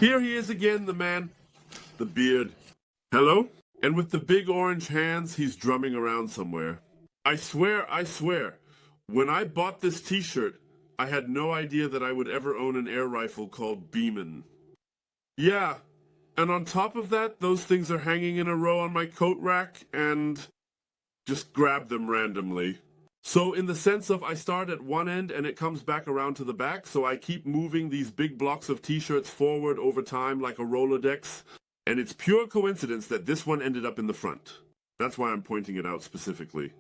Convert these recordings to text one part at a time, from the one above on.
Here he is again, the man. The beard. Hello? And with the big orange hands, he's drumming around somewhere. I swear, when I bought this t-shirt, I had no idea that I would ever own an air rifle called Beeman. Yeah, and on top of that, those things are hanging in a row on my coat rack, and just grab them randomly. So in the sense of I start at one end and it comes back around to the back, so I keep moving these big blocks of t-shirts forward over time like a Rolodex, and it's pure coincidence that this one ended up in the front. That's why I'm pointing it out specifically.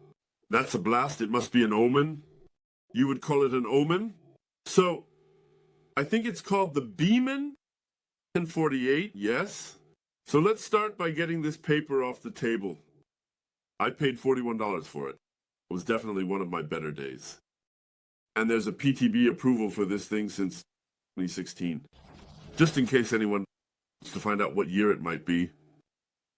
That's a blast. It must be an omen. You would call it an omen? So, I think it's called the Beeman 1048, yes? So let's start by getting this paper off the table. I paid $41 for it. It was definitely one of my better days. And there's a PTB approval for this thing since 2016. Just in case anyone wants to find out what year it might be.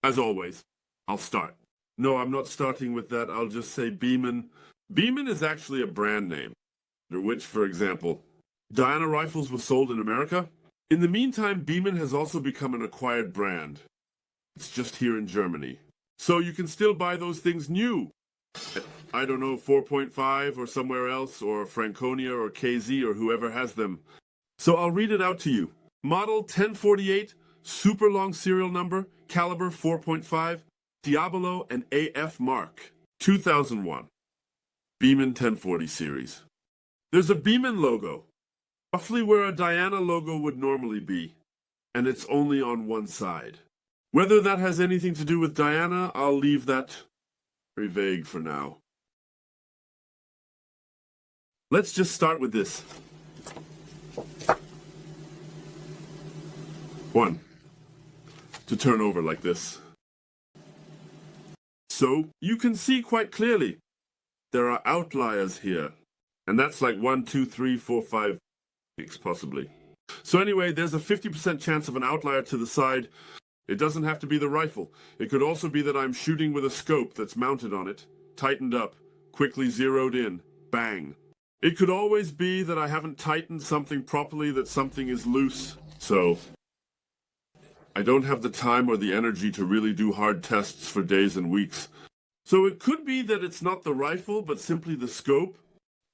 As always, I'll start. No, I'm not starting with that. I'll just say Beeman. Beeman is actually a brand name, under which, for example, Diana rifles was sold in America. In the meantime, Beeman has also become an acquired brand. It's just here in Germany. So you can still buy those things new. I don't know, 4.5 or somewhere else, or Franconia or KZ or whoever has them. So I'll read it out to you. Model 1048, super long serial number, caliber 4.5, Diabolo and AF Mark, 2001. Beeman 1040 series. There's a Beeman logo, roughly where a Diana logo would normally be, and it's only on one side. Whether that has anything to do with Diana, I'll leave that very vague for now. Let's just start with this. 1. To turn over like this. So, you can see quite clearly there are outliers here. And that's like 1, 2, 3, 4, 5, 6 possibly. So anyway, there's a 50% chance of an outlier to the side. It doesn't have to be the rifle. It could also be that I'm shooting with a scope that's mounted on it, tightened up, quickly zeroed in, bang. It could always be that I haven't tightened something properly, that something is loose. So, I don't have the time or the energy to really do hard tests for days and weeks. So it could be that it's not the rifle, but simply the scope.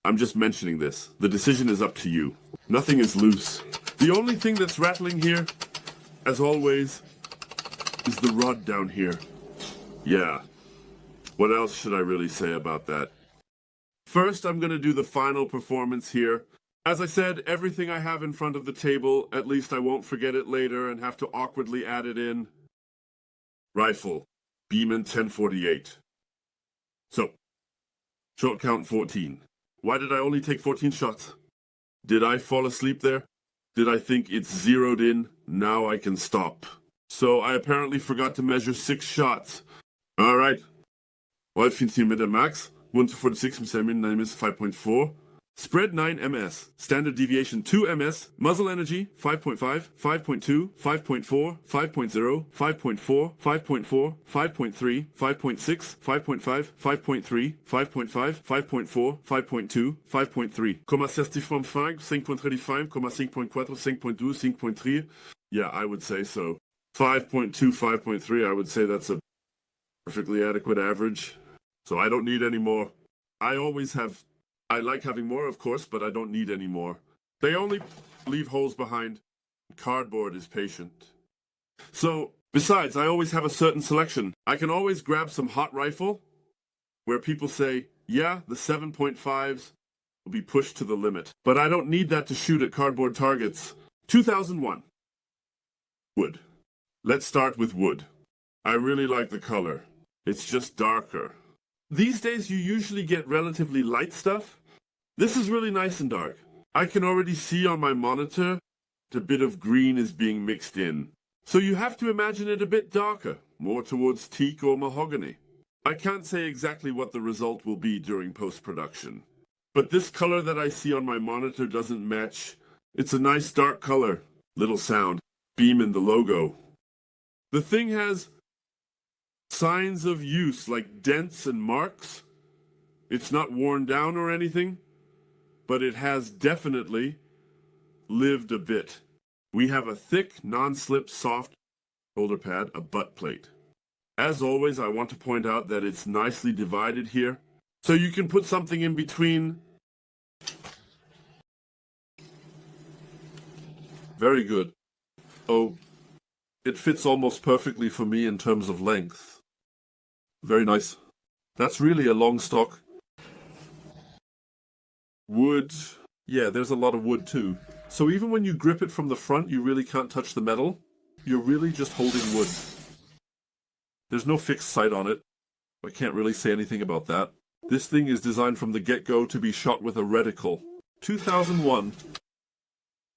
I'm just mentioning this. The decision is up to you. Nothing is loose. The only thing that's rattling here, as always, is the rod down here. Yeah. What else should I really say about that? First, I'm going to do the final performance here. As I said, everything I have in front of the table, at least I won't forget it later and have to awkwardly add it in. Rifle. Beeman 1048. So, shot count 14. Why did I only take 14 shots? Did I fall asleep there? Did I think it's zeroed in? Now I can stop. So I apparently forgot to measure 6 shots. Alright. What finds hier mit der Max? 146 name is 5.4. Spread 9 ms. Standard deviation 2 ms. Muzzle energy 5.5, 5.2, 5.4, 5.0, 5.4, 5.4, 5.3, 5.6, 5.5, 5.3, 5.5, 5.4, 5.2, 5.3. 6.5, 5.35, 5.4, 5.2, 5.3. Yeah, I would say so. 5.2, 5.3, I would say that's a perfectly adequate average. So I don't need any more. I like having more, of course, but I don't need any more. They only leave holes behind. Cardboard is patient. So, besides, I always have a certain selection. I can always grab some hot rifle, where people say, yeah, the 7.5s will be pushed to the limit. But I don't need that to shoot at cardboard targets. 2001. Wood. Let's start with wood. I really like the color. It's just darker. These days you usually get relatively light stuff. This is really nice and dark. I can already see on my monitor a bit of green is being mixed in. So you have to imagine it a bit darker, more towards teak or mahogany. I can't say exactly what the result will be during post-production. But this color that I see on my monitor doesn't match. It's a nice dark color. Little sound. Beeman, the logo. The thing has signs of use, like dents and marks. It's not worn down or anything, but it has definitely lived a bit. We have a thick, non-slip, soft shoulder pad, a butt plate. As always, I want to point out that it's nicely divided here, so you can put something in between. Very good. Oh, it fits almost perfectly for me in terms of length. Very nice. That's really a long stock. Wood. Yeah, there's a lot of wood too. So even when you grip it from the front, you really can't touch the metal. You're really just holding wood. There's no fixed sight on it. I can't really say anything about that. This thing is designed from the get-go to be shot with a reticle. 2001.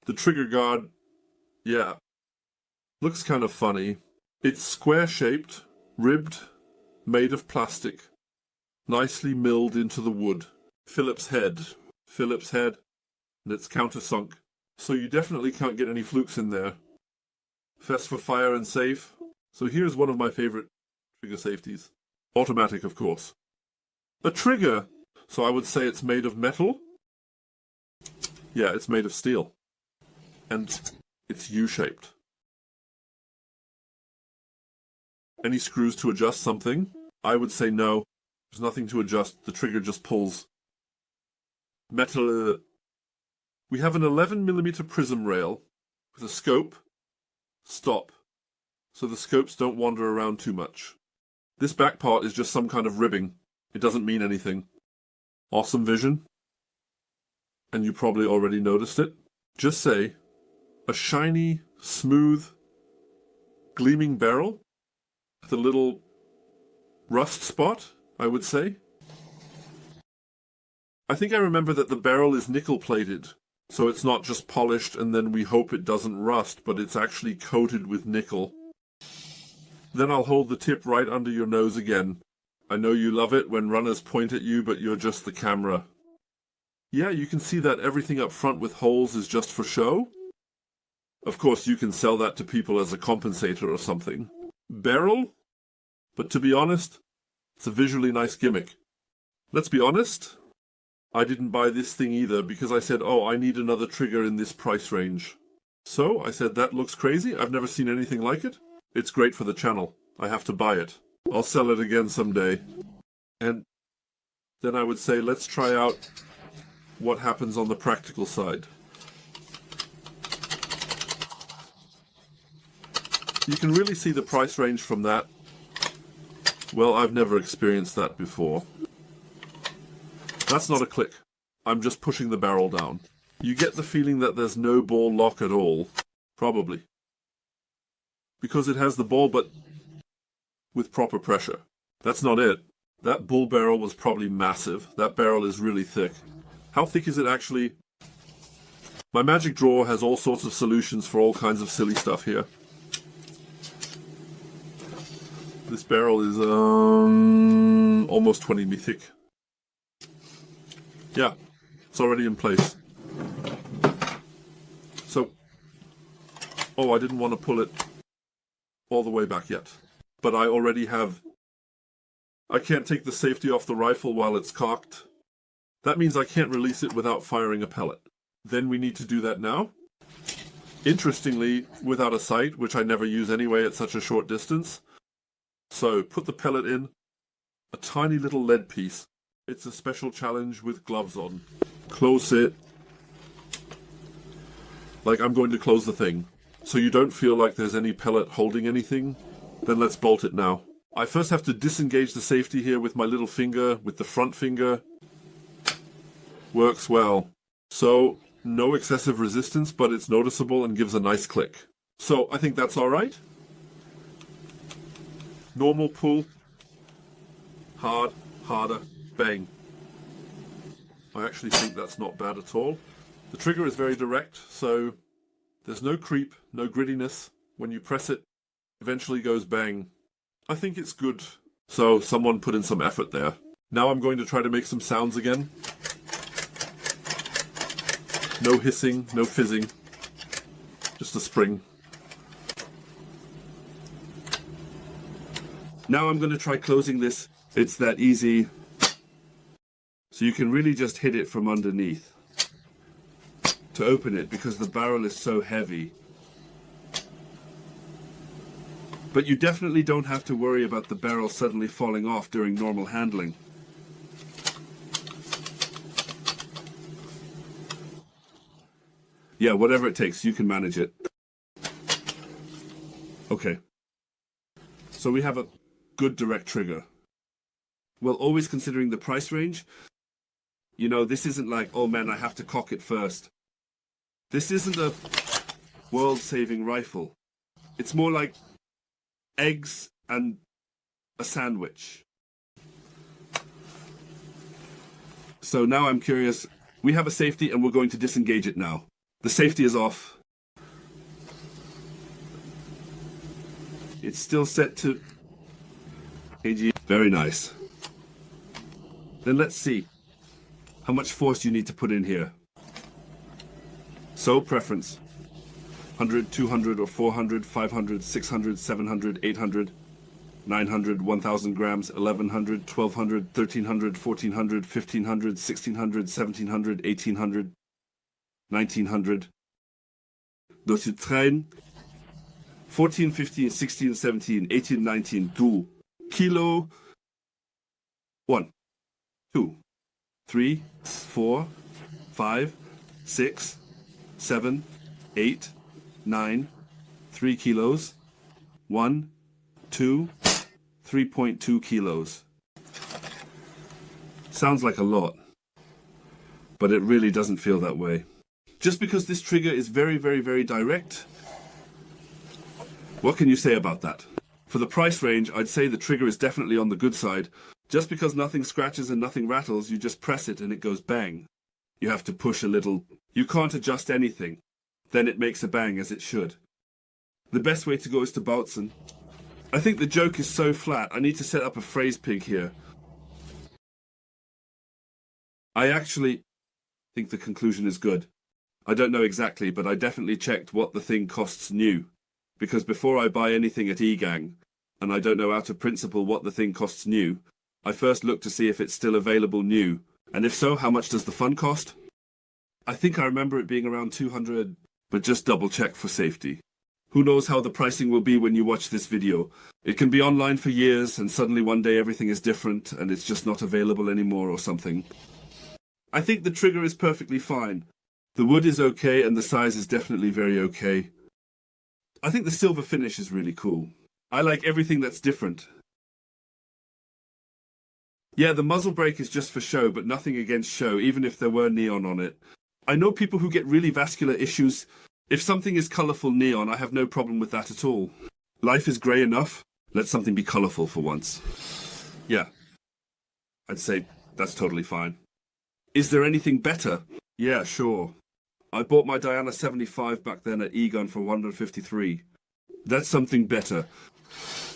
The trigger guard, yeah, looks kind of funny. It's square-shaped, ribbed, made of plastic, nicely milled into the wood. Phillips head, and it's countersunk. So you definitely can't get any flukes in there. Fest for fire and safe. So here's one of my favorite trigger safeties. Automatic, of course. A trigger, so I would say it's made of metal. Yeah, it's made of steel. And it's U-shaped. Any screws to adjust something? I would say no. There's nothing to adjust. The trigger just pulls. Metal. We have an 11mm prism rail with a scope. Stop. So the scopes don't wander around too much. This back part is just some kind of ribbing. It doesn't mean anything. Awesome vision. And you probably already noticed it. Just say, a shiny, smooth, gleaming barrel with a little rust spot, I would say. I think I remember that the barrel is nickel plated, so it's not just polished and then we hope it doesn't rust, but it's actually coated with nickel. Then I'll hold the tip right under your nose again. I know you love it when runners point at you, but you're just the camera. Yeah, you can see that everything up front with holes is just for show. Of course, you can sell that to people as a compensator or something. Barrel? But to be honest, it's a visually nice gimmick. Let's be honest, I didn't buy this thing either because I said, oh, I need another trigger in this price range. So I said, that looks crazy. I've never seen anything like it. It's great for the channel. I have to buy it. I'll sell it again someday. And then I would say, let's try out what happens on the practical side. You can really see the price range from that. Well, I've never experienced that before. That's not a click. I'm just pushing the barrel down. You get the feeling that there's no ball lock at all. Probably. Because it has the ball, but with proper pressure. That's not it. That bull barrel was probably massive. That barrel is really thick. How thick is it actually? My magic drawer has all sorts of solutions for all kinds of silly stuff here. This barrel is almost 20 mm thick. Yeah, it's already in place. So, oh, I didn't want to pull it all the way back yet. But I already have... I can't take the safety off the rifle while it's cocked. That means I can't release it without firing a pellet. Then we need to do that now. Interestingly, without a sight, which I never use anyway at such a short distance. So, put the pellet in. A tiny little lead piece. It's a special challenge with gloves on. Close it. Like I'm going to close the thing. So you don't feel like there's any pellet holding anything. Then let's bolt it now. I first have to disengage the safety here with my little finger, with the front finger. Works well. So, no excessive resistance, but it's noticeable and gives a nice click. So, I think that's alright. Normal pull. Hard, harder, bang. I actually think that's not bad at all. The trigger is very direct, so there's no creep, no grittiness. When you press it, eventually goes bang. I think it's good. So someone put in some effort there. Now I'm going to try to make some sounds again. No hissing, no fizzing. Just a spring. Now I'm going to try closing this. It's that easy. So you can really just hit it from underneath to open it because the barrel is so heavy. But you definitely don't have to worry about the barrel suddenly falling off during normal handling. Yeah, whatever it takes, you can manage it. Okay. So we have a good direct trigger. Well, always considering the price range, you know, this isn't like, oh man, I have to cock it first. This isn't a world-saving rifle. It's more like eggs and a sandwich. So now I'm curious. We have a safety and we're going to disengage it now. The safety is off. It's still set to kg. Very nice. Then let's see how much force you need to put in here. So preference. 100, 200 or 400, 500, 600, 700, 800, 900, 1000 grams, 1100, 1200, 1300, 1400, 1500, 1600, 1700, 1800, 1900. Dossier 13, 14, 15, 16, 17, 18, 19, 2. Kilo. 1, 2, 3, 4, 5, 6, 7, 8, 9, 3 kilos. 1, 2, 3.2 kilos. Sounds like a lot, but it really doesn't feel that way. Just because this trigger is very, very, very direct, what can you say about that? For the price range, I'd say the trigger is definitely on the good side. Just because nothing scratches and nothing rattles, you just press it and it goes bang. You have to push a little. You can't adjust anything. Then it makes a bang as it should. The best way to go is to Bautzen. I think the joke is so flat, I need to set up a phrase pig here. I actually think the conclusion is good. I don't know exactly, but I definitely checked what the thing costs new. Because before I buy anything at eGang, and I don't know out of principle what the thing costs new, I first look to see if it's still available new. And if so, how much does the fun cost? I think I remember it being around 200, but just double check for safety. Who knows how the pricing will be when you watch this video. It can be online for years, and suddenly one day everything is different, and it's just not available anymore or something. I think the trigger is perfectly fine. The wood is okay, and the size is definitely very okay. I think the silver finish is really cool. I like everything that's different. Yeah, the muzzle brake is just for show, but nothing against show, even if there were neon on it. I know people who get really vascular issues. If something is colourful neon, I have no problem with that at all. Life is grey enough. Let something be colourful for once. Yeah, I'd say that's totally fine. Is there anything better? Yeah, sure. I bought my Diana 75 back then at eGun for 153. That's something better.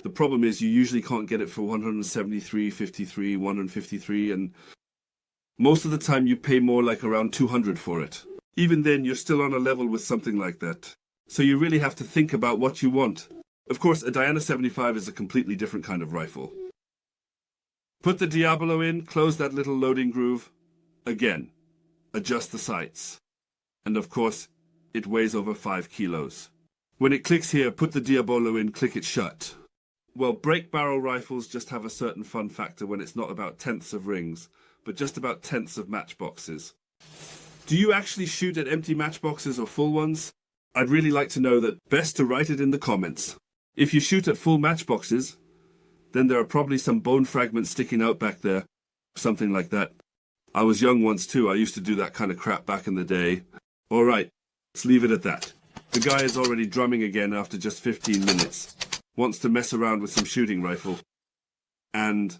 The problem is you usually can't get it for 173, 53, 153, and most of the time you pay more like around 200 for it. Even then, you're still on a level with something like that. So you really have to think about what you want. Of course, a Diana 75 is a completely different kind of rifle. Put the Diabolo in, close that little loading groove. Again, adjust the sights. And of course, it weighs over 5 kilos. When it clicks here, put the Diabolo in, click it shut. Well, break barrel rifles just have a certain fun factor when it's not about tenths of rings, but just about tenths of matchboxes. Do you actually shoot at empty matchboxes or full ones? I'd really like to know that. Best to write it in the comments. If you shoot at full matchboxes, then there are probably some bone fragments sticking out back there. Something like that. I was young once too. I used to do that kind of crap back in the day. Alright, let's leave it at that. The guy is already drumming again after just 15 minutes. Wants to mess around with some shooting rifle. And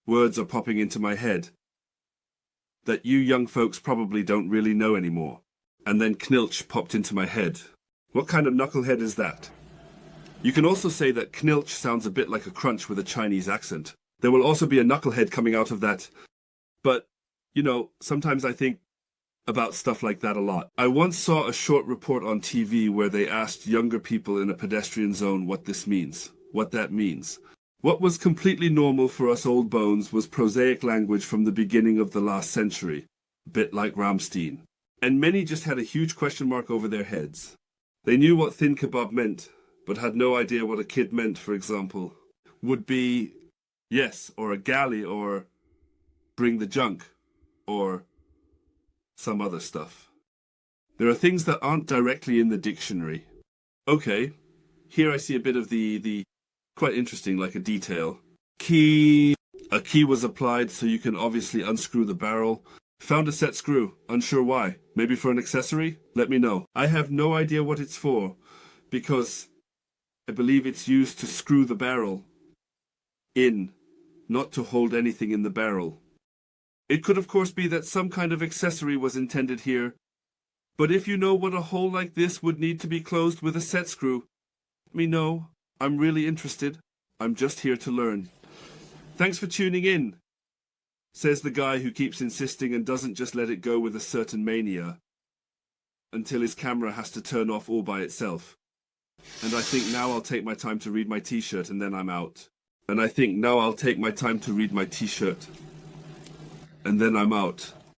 words are popping into my head that you young folks probably don't really know anymore. And then knilch popped into my head. What kind of knucklehead is that? You can also say that knilch sounds a bit like a crunch with a Chinese accent. There will also be a knucklehead coming out of that. But, you know, sometimes I think about stuff like that a lot. I once saw a short report on TV where they asked younger people in a pedestrian zone what this means, what that means. What was completely normal for us old bones was prosaic language from the beginning of the last century, a bit like Rammstein. And many just had a huge question mark over their heads. They knew what thin kebab meant, but had no idea what a kid meant, for example, would be yes, or a galley, or bring the junk, or some other stuff. There are things that aren't directly in the dictionary. Okay, here I see a bit of the quite interesting, like a detail. Key. A key was applied, so you can obviously unscrew the barrel. Found a set screw. Unsure why. Maybe for an accessory? Let me know. I have no idea what it's for, because I believe it's used to screw the barrel in, not to hold anything in the barrel. It could of course be that some kind of accessory was intended here, but if you know what a hole like this would need to be closed with a set screw, let me know. I'm really interested. I'm just here to learn. Thanks for tuning in, says the guy who keeps insisting and doesn't just let it go with a certain mania until his camera has to turn off all by itself. And I think now I'll take my time to read my t-shirt and then I'm out. And I think now I'll take my time to read my t-shirt and then I'm out.